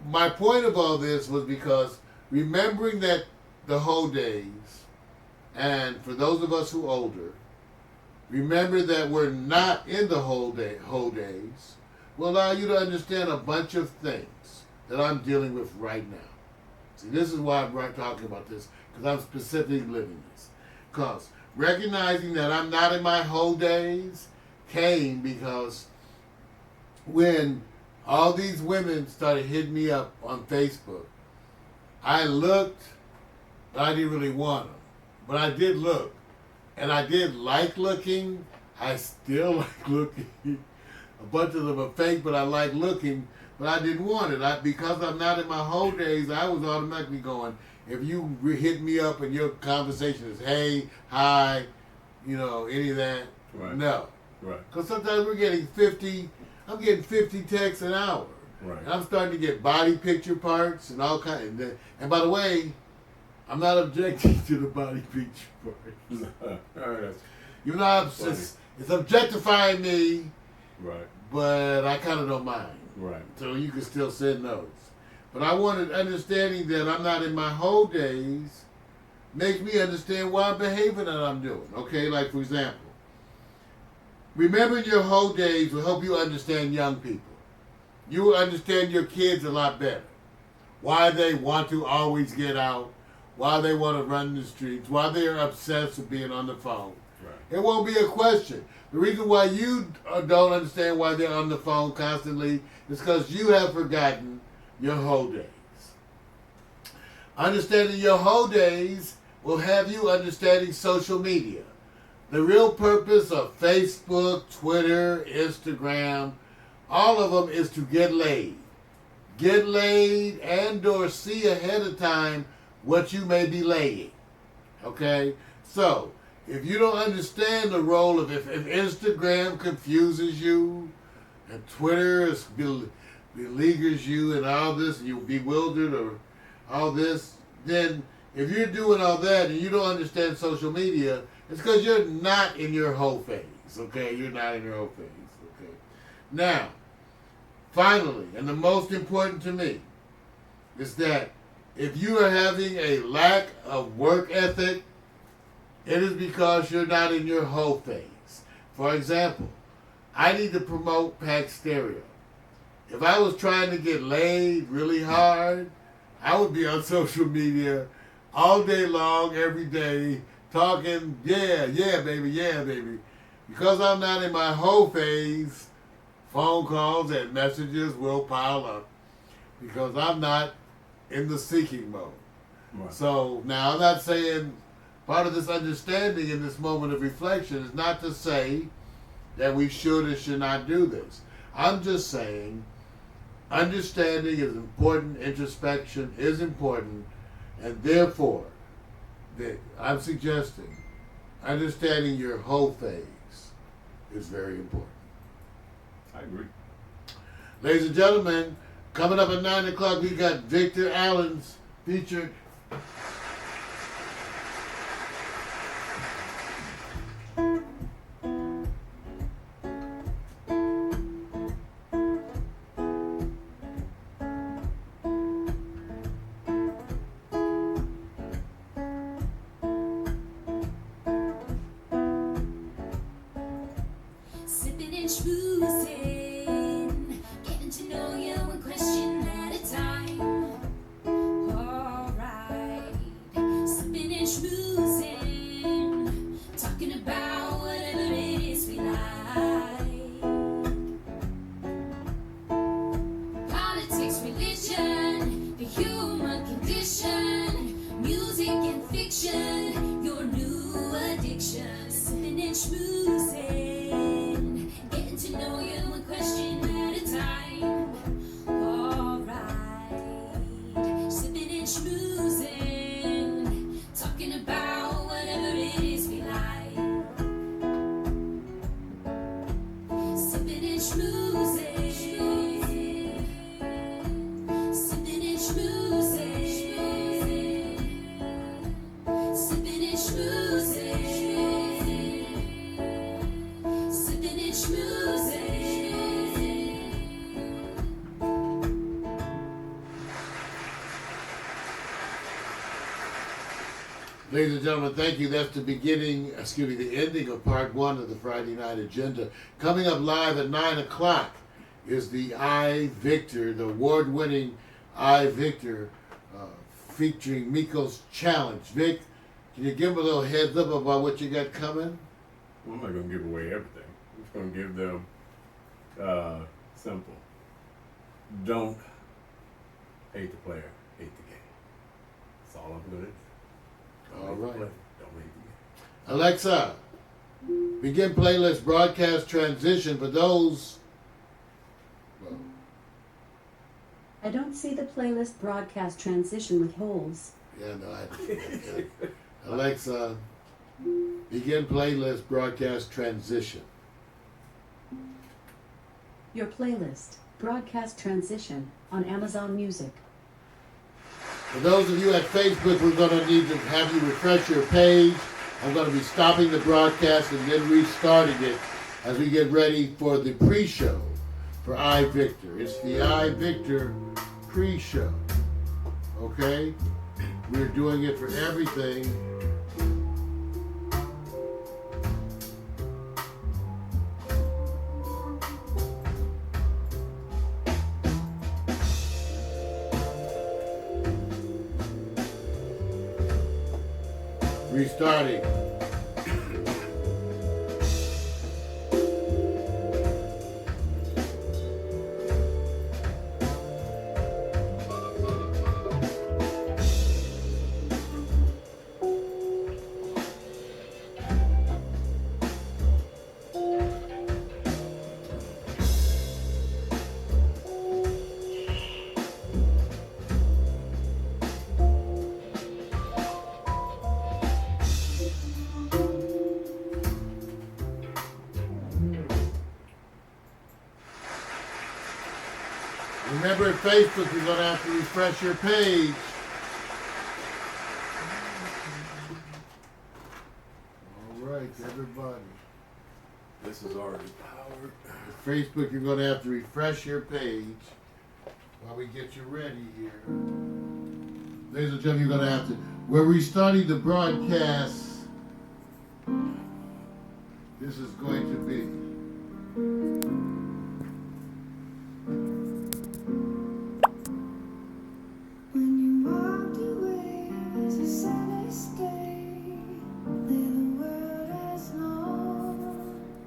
my point of all this was because remembering that the whole days, and for those of us who are older, remember that we're not in the whole days, will allow you to understand a bunch of things that I'm dealing with right now. See, this is why I'm talking about this, because I'm specifically living this. Because recognizing that I'm not in my whole days came because when all these women started hitting me up on Facebook, I looked, but I didn't really want them. But I did look. And I did like looking. I still like looking. A bunch of them are fake, but I like looking. But I didn't want it. Because I'm not in my whole days, I was automatically going, if you hit me up and your conversation is, hey, hi, any of that, Right. no. Right. Because sometimes I'm getting 50 texts an hour. Right. And I'm starting to get body picture parts and all kinds. And by the way, I'm not objecting to the body picture parts. That's You know, funny. it's objectifying me, right. but I kind of don't mind. Right. So you can still send those. But I wanted understanding that I'm not in my whole days makes me understand why I'm behaving that I'm doing. Okay, like for example, remembering your whole days will help you understand young people. You will understand your kids a lot better. Why they want to always get out, why they want to run the streets, why they're obsessed with being on the phone. Right. It won't be a question. The reason why you don't understand why they're on the phone constantly is because you have forgotten your whole days. Understanding your whole days will have you understanding social media. The real purpose of Facebook, Twitter, Instagram, all of them is to get laid. Get laid and or see ahead of time what you may be laying. Okay? So, if you don't understand the role of, if Instagram confuses you, and Twitter beleaguers you and all this, and you're bewildered or all this, then if you're doing all that and you don't understand social media, it's because you're not in your whole phase, okay? You're not in your whole phase, okay? Now, finally, and the most important to me, is that if you are having a lack of work ethic, it is because you're not in your whole phase. For example, I need to promote Pack Stereo. If I was trying to get laid really hard, I would be on social media all day long, every day, talking, yeah, baby. Because I'm not in my whole phase, phone calls and messages will pile up because I'm not in the seeking mode. Right. So now I'm not saying part of this understanding in this moment of reflection is not to say that we should or should not do this. I'm just saying understanding is important, introspection is important, and therefore that I'm suggesting understanding your whole phase is very important. I agree. Ladies and gentlemen, coming up at 9 o'clock, we got Victor Allen's featured. Sipping and schmoozing to know you one question at a time. Alright, sipping and schmoozing, talking about whatever it is we like. Politics, religion, the human condition, music and fiction, your new addiction. Sipping and schmoozing, getting to know you one question at a time. Alright, sipping and schmoozing, talking about whatever it is we like. Sipping and schmoozing, sipping and schmoozing, sipping and schmoozing, sipping and schmoozing. Ladies and gentlemen, thank you. That's the ending of part one of the Friday Night Agenda. Coming up live at 9 o'clock is the I, Victor, the award-winning I, Victor, featuring Miko's Challenge. Vic, can you give them a little heads up about what you got coming? Well, I'm not going to give away everything. I'm just going to give them simple. Don't hate the player, hate the game. That's all I'm going to do. Don't All hate the right. player, don't hate the game. Alexa, begin playlist broadcast transition for those. Well, I don't see the playlist broadcast transition with holes. yeah, no, I okay. Alexa, begin playlist broadcast transition. Your playlist broadcast transition on Amazon Music. For those of you at Facebook, we're going to need to have you refresh your page. I'm going to be stopping the broadcast and then restarting it as we get ready for the pre-show for I, Victor. It's the I, Victor pre-show. Okay? We're doing it for everything. Restarting. Remember at Facebook, you're going to have to refresh your page. All right, everybody. This is already powered. At Facebook, you're going to have to refresh your page while we get you ready here. Ladies and gentlemen, you're going to have to. We're restarting the broadcast. This is going to be